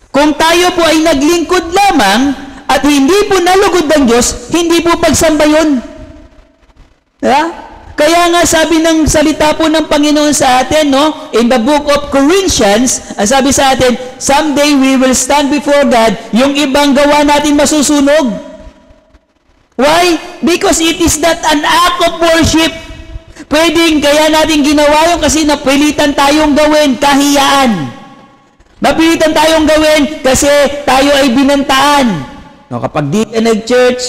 Kung tayo po ay naglingkod lamang at hindi po nalugod ang Diyos, hindi po pagsamba yun. Kaya nga sabi ng salita po ng Panginoon sa atin, no? In the book of Corinthians, ang sabi sa atin, someday we will stand before God, yung ibang gawa natin masusunog. Why? Because it is not an act of worship. Pwedeng kaya natin ginawa yun kasi napilitan tayong gawin, kahiyaan. Napilitan tayong gawin kasi tayo ay binantaan. No, kapag di ka nag-church,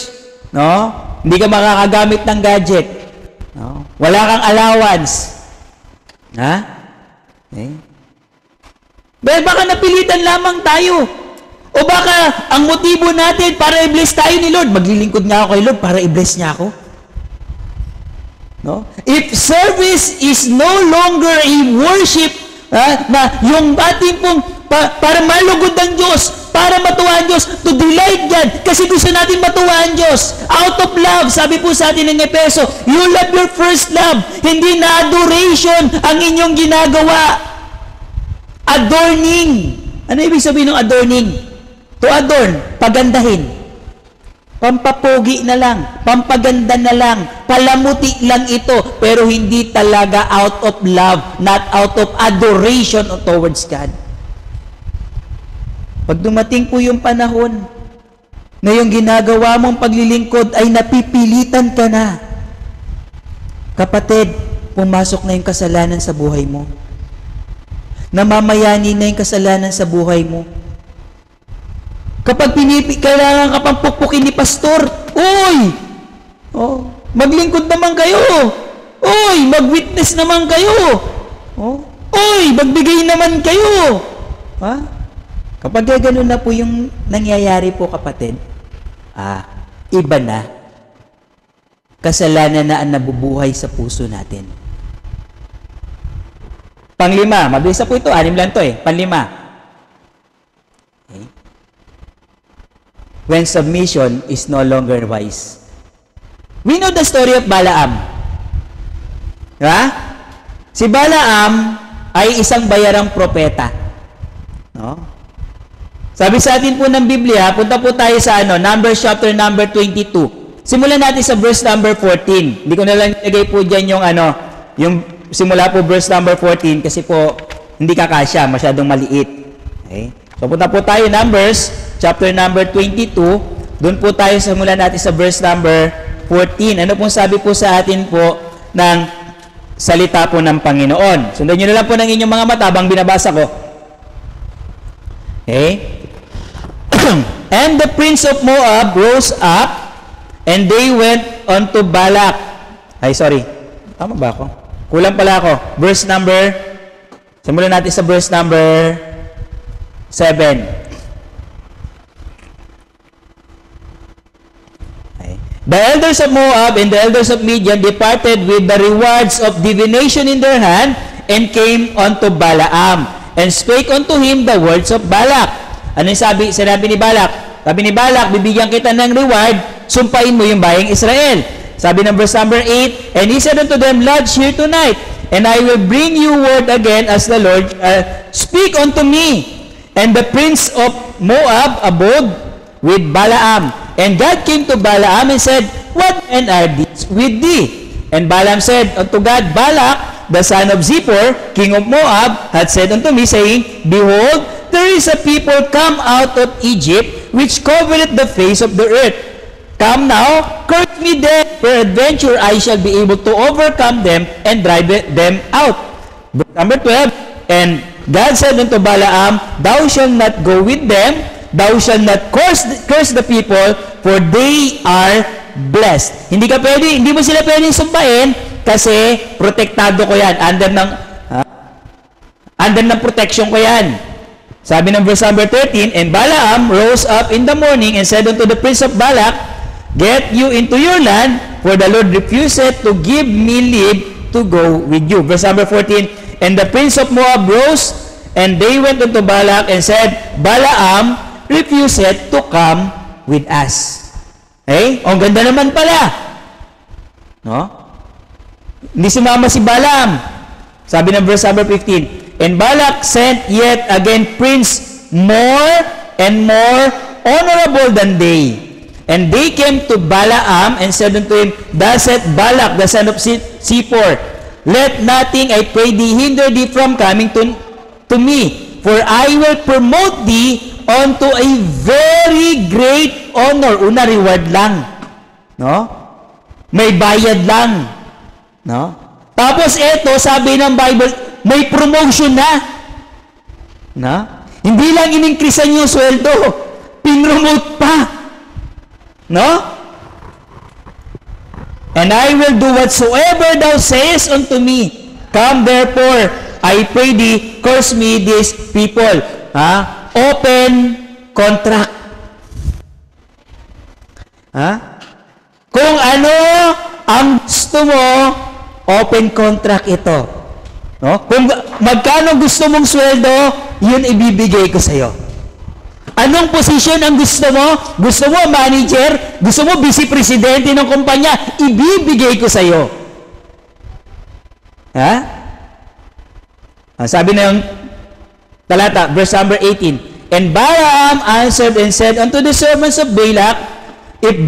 no, hindi ka makakagamit ng gadget. No, wala kang allowance. Ha? Okay. Dahil baka napilitan lamang tayo. O baka ang motibo natin para i-bless tayo ni Lord, maglilingkod nga ako kay Lord para i-bless niya ako. No? If service is no longer a worship, na yung ating pong para malugod ang Diyos, para matuwa ang Diyos, to delight God, kasi gusto natin matuwa ang Diyos. Out of love, sabi po sa atin ng Efeso, you love your first love, hindi na adoration ang inyong ginagawa. Adorning. Ano ibig sabihin ng adorning? To adorn, pagandahin. Pampapogi na lang, pampaganda na lang, palamuti lang ito, pero hindi talaga out of love, not out of adoration towards God. Pag dumating po yung panahon na yung ginagawa mong paglilingkod ay napipilitan ka na, kapatid, pumasok na yung kasalanan sa buhay mo. Namamayani na yung kasalanan sa buhay mo. Kapag kailangan ka pang pukpukin ni pastor, uy! Oh, maglingkod naman kayo! Uy! Mag-witness naman kayo! Oh, uy! Magbigay naman kayo! Ha? Kapag gano'n na po yung nangyayari po, kapatid, iba na. Kasalanan na ang nabubuhay sa puso natin. Panglima, mabilis na po ito, 6 lang to Panglima. Okay. When submission is no longer wise. We know the story of Balaam. Diba? Si Balaam ay isang bayarang propeta. No? Sabi sa atin po ng Biblia, punta po tayo sa Numbers chapter number 22. Simulan natin sa verse number 14. Hindi ko na lang ilagay po dyan yung simula po verse number 14 kasi po hindi kakasya, masyadong maliit. Okay? So punta po tayo Numbers chapter number 22. Doon po tayo simulan natin sa verse number 14. Ano pong sabi po sa atin po ng salita po ng Panginoon? Sundan nyo na lang po ng inyong mga mata habang binabasa ko. Okay? And the prince of Moab rose up, and they went unto Balak. Ay, sorry. Tama ba ako? Kulang pala ako. Verse number, simulan natin sa verse number 7. Okay. The elders of Moab and the elders of Midian departed with the rewards of divination in their hand, and came unto Balaam, and spake unto him the words of Balak. Ano yung sinabi ni Balak? Sabi ni Balak, bibigyan kita ng reward, sumpain mo yung bayang Israel. Sabi ng verse number 8, and he said unto them, lodge here tonight, and I will bring you word again as the Lord speak unto me. And the prince of Moab abode with Balaam. And God came to Balaam and said, what men are these with thee? And Balaam said unto God, Balak, the son of Zippor, king of Moab, had said unto me, saying, behold, there is a people come out of Egypt, which covereth the face of the earth. Come now, curse me then, peradventure I shall be able to overcome them and drive them out. Verse number 12, and God said unto Balaam, thou shalt not go with them, thou shalt not curse the people, for they are blessed. Hindi mo sila pwedeng sumpain, kasi protektado ko yan, under ng protection ko yan. Sabi ng verse number 13, and Balaam rose up in the morning and said unto the prince of Balak, get you into your land, for the Lord refuseth to give me leave to go with you. Verse number 14, and the prince of Moab rose, and they went unto Balak and said, Balaam refuseth to come with us. Eh, ang ganda naman pala. No? Hindi sumama si Balaam. Sabi ng verse number 15, and Balak sent yet again prince more and more honorable than they. And they came to Balaam and said unto him, thus saith Balak the son of Zippor, let nothing, I pray thee, hinder thee from coming to me, for I will promote thee unto a very great honor. Una, reward lang. No? May bayad lang. No? Tapos ito, sabi ng Bible, may promotion na. Hindi lang in-increasean yung sweldo, pinromote pa. No? And I will do whatsoever thou sayest unto me. Come therefore, I pray thee, curse me these people. Open contract. Kung ano ang gusto mo, open contract ito. No? Kung magkano gusto mong sweldo, yun ibibigay ko sa iyo. Anong posisyon ang gusto mo? Gusto mo manager? Gusto mo vice presidente ng kumpanya? Ibibigay ko sa iyo. Sabi na yung talata, verse number 18. And Balaam answered and said unto the servants of Balak, If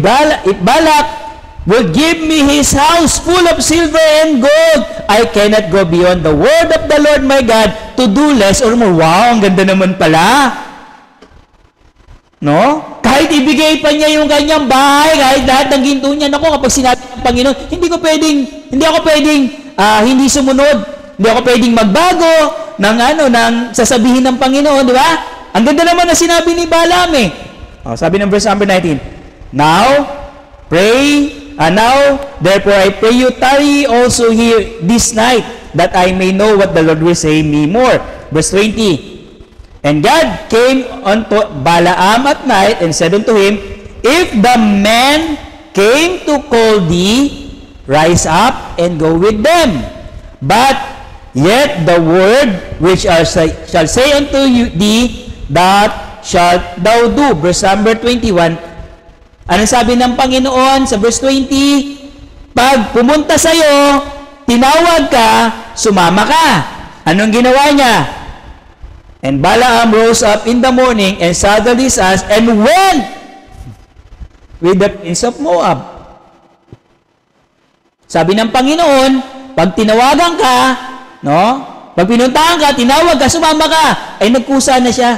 Balak will give me his house full of silver and gold, I cannot go beyond the word of the Lord my God to do less or more. Wow, ang ganda naman pala. No? Kahit ibigay pa niya yung kanyang bahay, kahit lahat ng ginto niya, naku, kapag sinabi ng Panginoon, hindi ako pwedeng hindi sumunod. Hindi ako pwedeng magbago ng sasabihin ng Panginoon, di ba? Ang ganda naman na sinabi ni Balaam eh. Sabi ng verse number 19, Now, therefore I pray you, tarry also here this night, that I may know what the Lord will say me more. Verse 20, And God came unto Balaam at night and said unto him, If the men came to call thee, rise up and go with them. But yet the word which I shall say unto thee, that shalt thou do. Verse number 21, ano sabi ng Panginoon sa verse 20? Pag pumunta sa'yo, tinawag ka, sumama ka. Anong ginawa niya? And Balaam rose up in the morning and saddled his ass and went with the prince of Moab. Sabi ng Panginoon, pag tinawagan ka, no? Pag pinuntahan ka, tinawag ka, sumama ka, ay nagkusa na siya.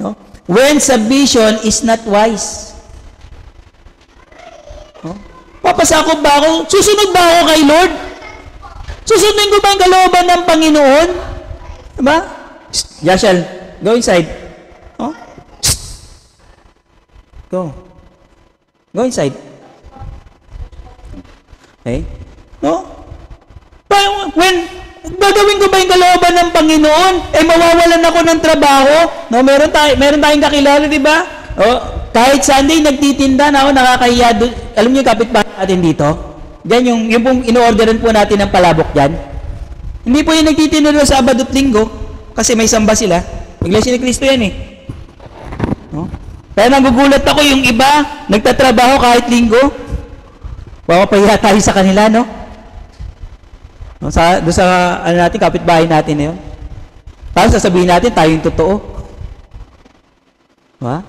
No? When submission is not wise. No? Papasakop ba ako? Susunod ba ako kay Lord? Susundin ko ba ang kalooban ng Panginoon? Diba? Joshua, go inside. Oh? Go. Go inside. Okay? No? When gagawin ko ba yung kalooban ng Panginoon? Mawawalan ako ng trabaho. No, meron tayong kakilala, di ba? Kahit Sunday nagtitinda na ako, nakakahiya doon. Alam niyo yung kapitbahay natin dito? Diyan yung pong ino-orderan po natin ng palabok diyan. Hindi po yung nagtitinda doon sa Sabado at Linggo kasi may samba sila. Iglesia ni Cristo yan eh. No? Kaya nagugulat ako yung iba, nagtatrabaho kahit Linggo. Papapahiya tayo sa kanila, no? Doon sa natin, kapitbahay natin na yun. Tapos sasabihin natin, tayo yung totoo. Diba?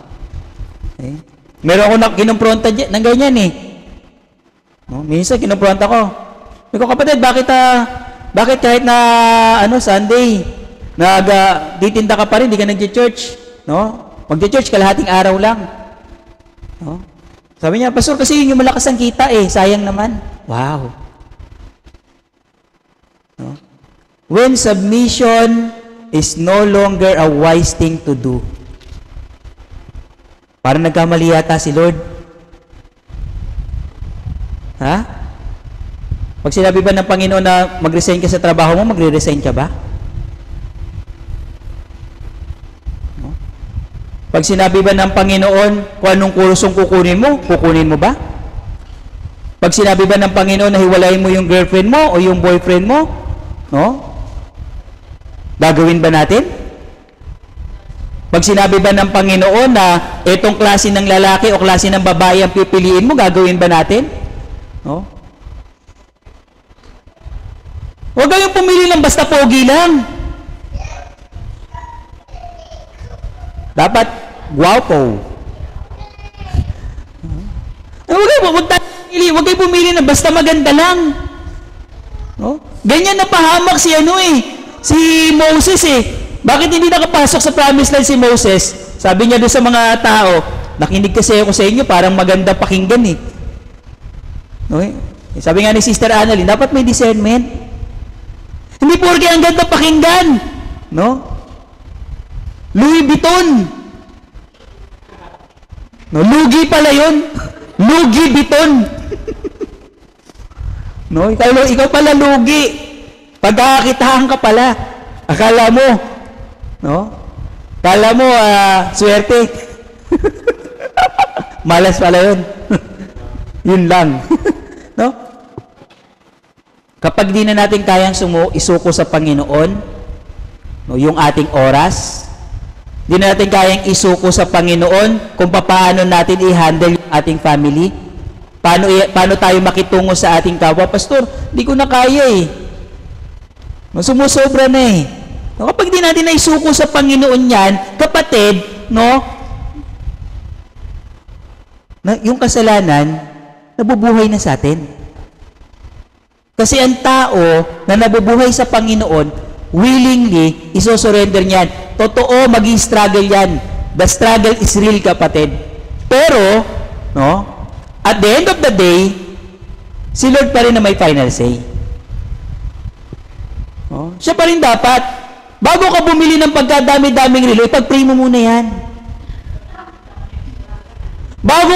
Okay. Meron ako kinumpronta ng ganyan eh. No? Minsan, kinumpronta ko. May ko, kapatid, bakit kahit na Sunday, titinda ka pa rin, di ka nag-church? No? Mag-church, kalahating araw lang. No? Sabi niya, Pastor, kasi yun yung malakas ang kita eh. Sayang naman. Wow. No? When submission is no longer a wise thing to do. Parang nagkamali yata si Lord. Ha? Pag sinabi ba ng Panginoon na mag-resign ka sa trabaho mo, magre-resign ka ba? No? Pag sinabi ba ng Panginoon kung anong kursong kukunin mo ba? Pag sinabi ba ng Panginoon na hiwalayin mo yung girlfriend mo o yung boyfriend mo, no? Gagawin ba natin? Pag sinabi ba ng Panginoon na itong klase ng lalaki o klase ng babae ang pipiliin mo, gagawin ba natin? No? Huwag kayong pumili ng basta pogi lang. Dapat guwapo. Huwag kayo pumili ng basta maganda lang. No? Ganyan napahamak si si Moses eh. Bakit hindi nakapasok sa promised land si Moses? Sabi niya doon sa mga tao, nakinig kasi ako sa inyo, parang maganda pakinggan eh. Okay? Sabi nga ni Sister Annalyn, dapat may discernment. Hindi porke ang ganda pakinggan. No? Louis Vuitton. No, lugi pala yun. Lugi Vuitton. No, ikaw pala lugi. Pagkakakitaan ka pala. Akala mo, no? Akala mo, swerte. Malas pala yun. Yun lang. No? Kapag di na natin kayang isuko sa Panginoon, no, yung ating oras, di na natin kayang isuko sa Panginoon kung paano natin i-handle yung ating family, paano tayo makitungo sa ating kapwa. Pastor, di ko na kaya eh. No, sumusobra na eh. No, kapag di natin na isuko sa Panginoon yan, kapatid, no, yung kasalanan, nabubuhay na sa atin. Kasi ang tao na nabubuhay sa Panginoon, willingly, isosurrender niyan. Totoo, maging struggle yan. The struggle is real, kapatid. Pero, no, at the end of the day, si Lord pa rin na may final say. No? Siya pa rin dapat. Bago ka bumili ng pagkadami-daming relo, ipag-pray mo muna yan. Bago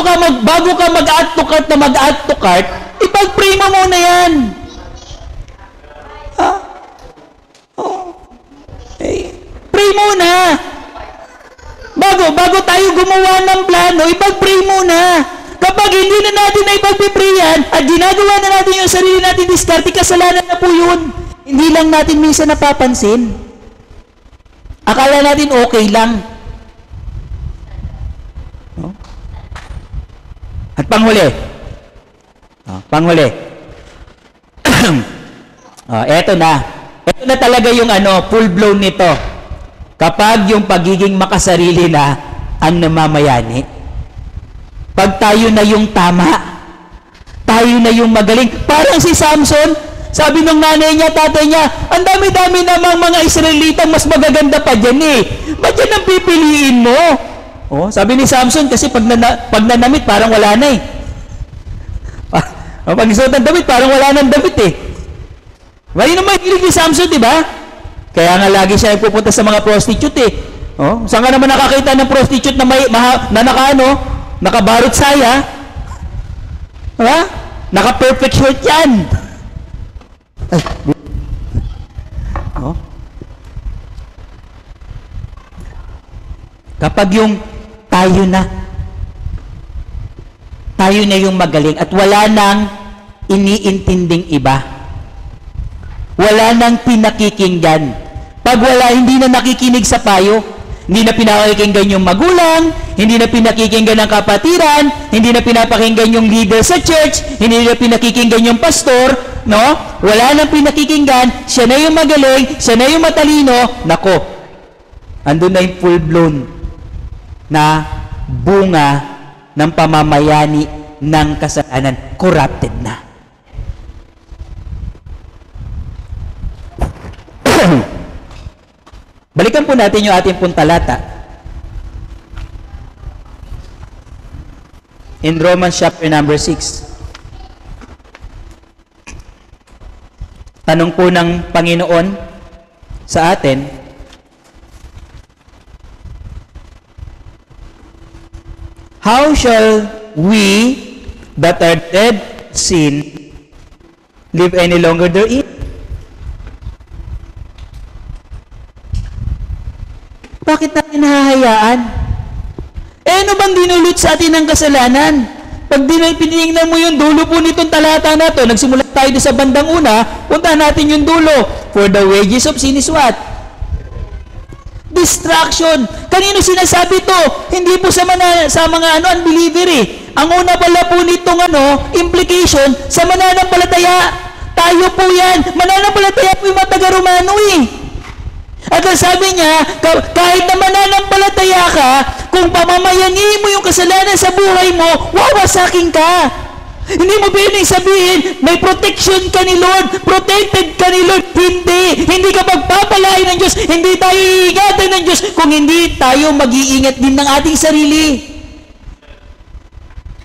ka mag-add to cart na mag-add to cart, ipag-pray mo muna yan. Pray muna. Bago tayo gumawa ng plano, ipag-pray muna. Kapag hindi na natin na ipag-prayan at ginagawa na natin yung sarili natin diskarte, kasalanan na po yun. Hindi lang natin minsan napapansin. Akala natin okay lang. No? At panghuli. Eto na. Ito na talaga yung full-blown nito. Kapag yung pagiging makasarili na ang namamayani. Pag tayo na yung tama, tayo na yung magaling. Parang si Samson, sabi ng nanay niya, tatay niya, ang dami-dami namang mga Israelitang mas magaganda pa dyan eh. Ba't yan ang pipiliin mo? Oh, sabi ni Samson, kasi pag nanamit, parang wala na eh. Pag isuot ng damit, parang wala nang damit eh. Wala naman hilig ni Samson, di ba? Kaya nga lagi siya nagpupunta sa mga prostitute eh. Oh, saan ka naman nakakita ng prostitute na nakabarot saya? Diba? Naka-perfect shirt yan. Oh. Kapag yung tayo na yung magaling at wala nang iniintinding iba. Wala nang pinakikinggan. Pag wala, hindi na nakikinig sa payo, hindi na pinakikinggan yung magulang, hindi na pinakikinggan ang kapatiran, hindi na pinapakinggan yung leader sa church, hindi na pinakikinggan yung pastor, no? Wala nang pinakikinggan, siya na yung magaling, siya na yung matalino, nako, andun na yung full-blown na bunga ng pamamayani ng kasalanan, corrupted na. Balikan po natin yung ating pong talata. In Romans chapter number 6. Tanong po ng Panginoon sa atin, how shall we that are dead sin live any longer therein? Bakit natin nahahayaan? Ano bang dinulot sa atin ng kasalanan? Pag pinignan mo yung dulo po nitong talata na to, nagsimula tayo sa bandang una, puntahan natin yung dulo. For the wages of sin is what? Destruction. Kanino sinasabi to? Hindi po sa mga unbeliever eh. Ang una pala po nitong implication sa mananampalataya. Tayo po yan. Mananampalataya po yung mga taga-Romano eh. At ang sabi niya, kahit na mananampalataya ka, kung pamamayanihin mo yung kasalanan sa buhay mo, wawasakin ka. Hindi mo pwedeng sabihin, may protection ka ni Lord, protected ka ni Lord. Hindi ka pagpapalain ng Diyos, hindi tayo iingatan ng Diyos, kung hindi tayo mag-iingat din ng ating sarili.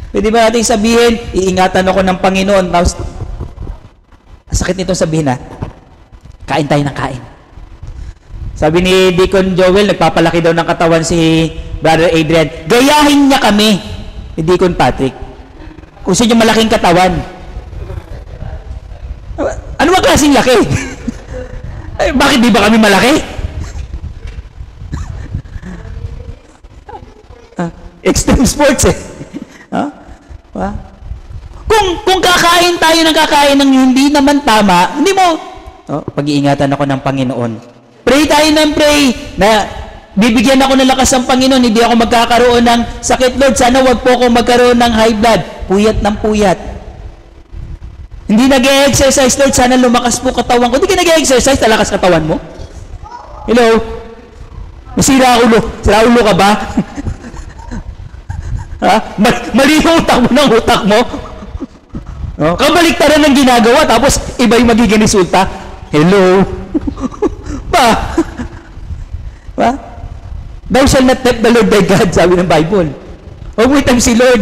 Pwede ba natin sabihin, iingatan ako ng Panginoon, tapos Ang sakit nito sabihin, ha? Kain tayo ng kain. Sabi ni Deacon Joel, nagpapalaki daw ng katawan si Brother Adrian. Gayahin niya kami, ni Deacon Patrick. Kung sino yung malaking katawan. Ano ba klaseng laki? Ay, bakit di ba kami malaki? Extreme sports eh. Kung kakain tayo ng kakain ng hindi naman tama, hindi mo, pag-iingatan ako ng Panginoon. Pray tayo ng pray na bibigyan ako ng lakas ng Panginoon, hindi ako magkakaroon ng sakit, Lord. Sana wag po akong magkaroon ng high blood. Puyat ng puyat. Hindi nag-e-exercise, Lord. Sana lumakas po katawan ko. Hindi ka nag-e-exercise, talakas katawan mo? Hello? Masira ulo. Sira ulo ka ba? Ha? Mali yung utak mo ng utak mo. Kabaliktaran ng ginagawa, tapos iba yung magiging resulta. Hello? Pa? Thou shall not tempt the Lord thy God, sabi ng Bible. Huwag mo itam si Lord.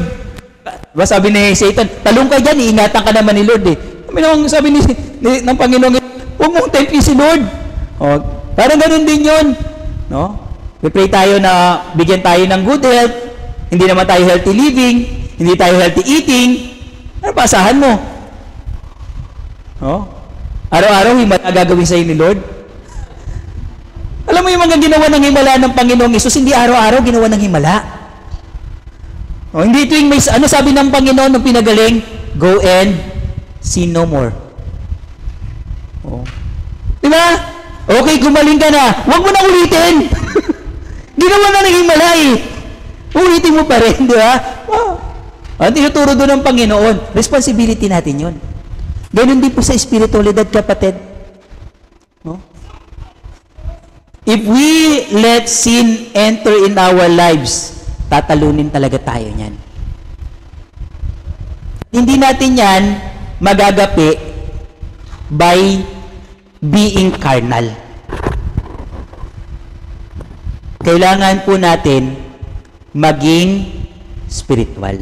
Sabi ni Satan, talong ka dyan, iingatan ka naman ni Lord eh. Sabi ng Panginoon, huwag mong tempt si Lord. Parang ganun din yun. No? We-pray tayo na bigyan tayo ng good health. Hindi naman tayo healthy living. Hindi tayo healthy eating. Ano pa asahan mo? Araw-araw, himala gagawin sa'yo ni Lord. Alam mo yung mga ginawa ng himala ng Panginoong Isus, hindi araw-araw ginawa ng himala. Hindi tuwing may, ano sabi ng Panginoon nung pinagaling? Go and sin no more. Diba? Okay, gumaling ka na. Huwag mo na ulitin. Ginawa na ng himala eh. Ulitin mo pa rin, di ba? Ang tinuturo doon ng Panginoon, responsibility natin yun. Ganun din po sa espiritualidad, kapatid. If we let sin enter in our lives, tatalunin talaga tayo niyan. Hindi natin yan magagapi by being carnal. Kailangan po natin maging spiritual.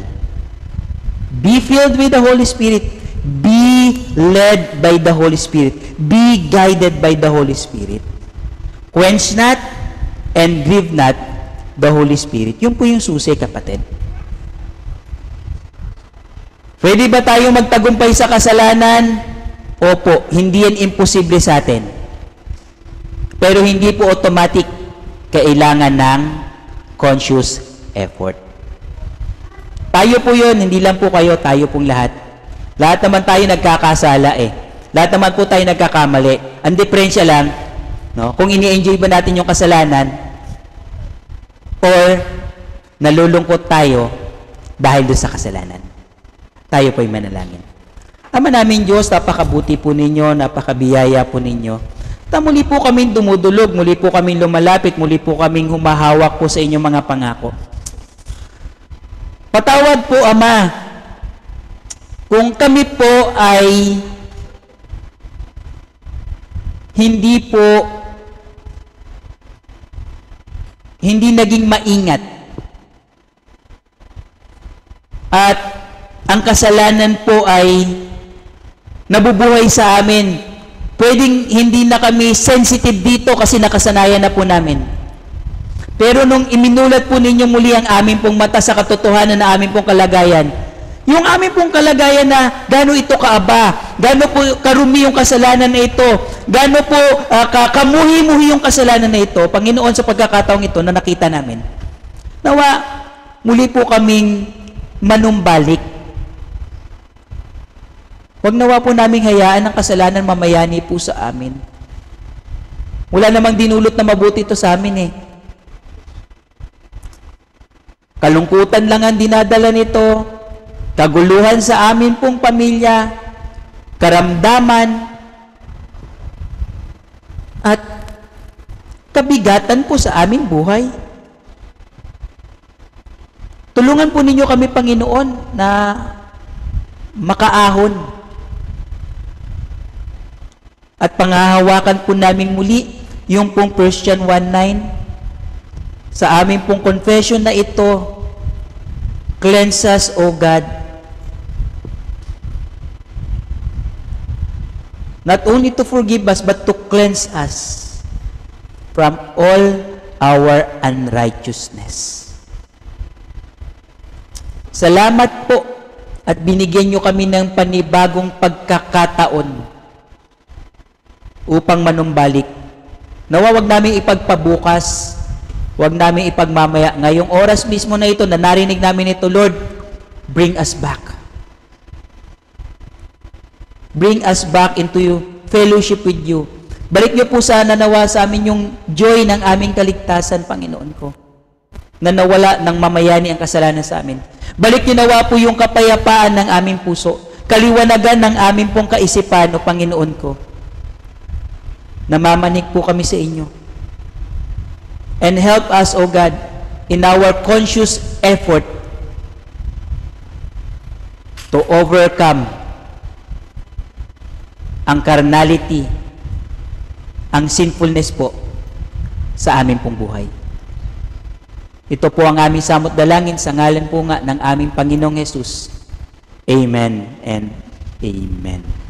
Be filled with the Holy Spirit. Be led by the Holy Spirit. Be guided by the Holy Spirit. Quench not and grieve not the Holy Spirit. Yun po yung susi, kapatid. Pwede ba tayong magtagumpay sa kasalanan? Opo, hindi yan imposible sa atin. Pero hindi po automatic kailangan ng conscious effort. Tayo po yun, hindi lang po kayo, tayo pong lahat. Lahat naman tayo nagkakasala eh. Lahat naman po tayo nagkakamali. Ang diferensya lang, kung ini-enjoy ba natin yung kasalanan or nalulungkot tayo dahil doon sa kasalanan. Tayo po ay manalangin. Ama namin Diyos, napakabuti po ninyo, napakabiyaya po ninyo. Muli po kaming dumudulog, muli po kaming lumalapit, muli po kaming humahawak po sa inyong mga pangako. Patawad po, Ama, kung kami po ay hindi naging maingat at ang kasalanan po ay nabubuhay sa amin. Pwedeng hindi na kami sensitive dito kasi nakasanayan na po namin. Pero nung iminulat po ninyo muli ang aming pong mata sa katotohanan na aming pong kalagayan, yung aming pong kalagayan na gano'n ito kaaba, gano'n po karumi yung kasalanan na ito, gano'n po kamuhi-muhi yung kasalanan na ito, Panginoon, sa pagkakataong ito na nakita namin. Nawa, muli po kaming manumbalik. Huwag nawa po naming hayaan ang kasalanan mamayani po sa amin. Wala namang dinulot na mabuti ito sa amin eh. Kalungkutan lang ang dinadala nito, kaguluhan sa amin pong pamilya, karamdaman, at kabigatan po sa aming buhay. Tulungan po ninyo kami, Panginoon, na makaahon at pangahawakan po namin muli yung pong 1 John 1:9 sa aming pong confession na ito. Cleanse us, O God. Not only to forgive us, but to cleanse us from all our unrighteousness. Salamat po at binigyan nyo kami ng panibagong pagkakataon upang manumbalik. Nawa wag namin ipagpabukas, wag namin ipagmamaya. Ngayong oras mismo na ito, na narinig namin ito, Lord, bring us back. Bring us back into fellowship with you. Balik niyo po sana nawa sa amin yung joy ng aming kaligtasan, Panginoon ko, na nawala ng mamayani ang kasalanan sa amin. Balik niyo nawa po yung kapayapaan ng aming puso, kaliwanagan ng aming pong kaisipan, o Panginoon ko. Namamanik po kami sa inyo. And help us, O God, in our conscious effort to overcome ang carnality, ang sinfulness po sa amin pong buhay. Ito po ang aming samot dalangin sa ngalan po nga ng aming Panginoong Hesus. Amen and Amen.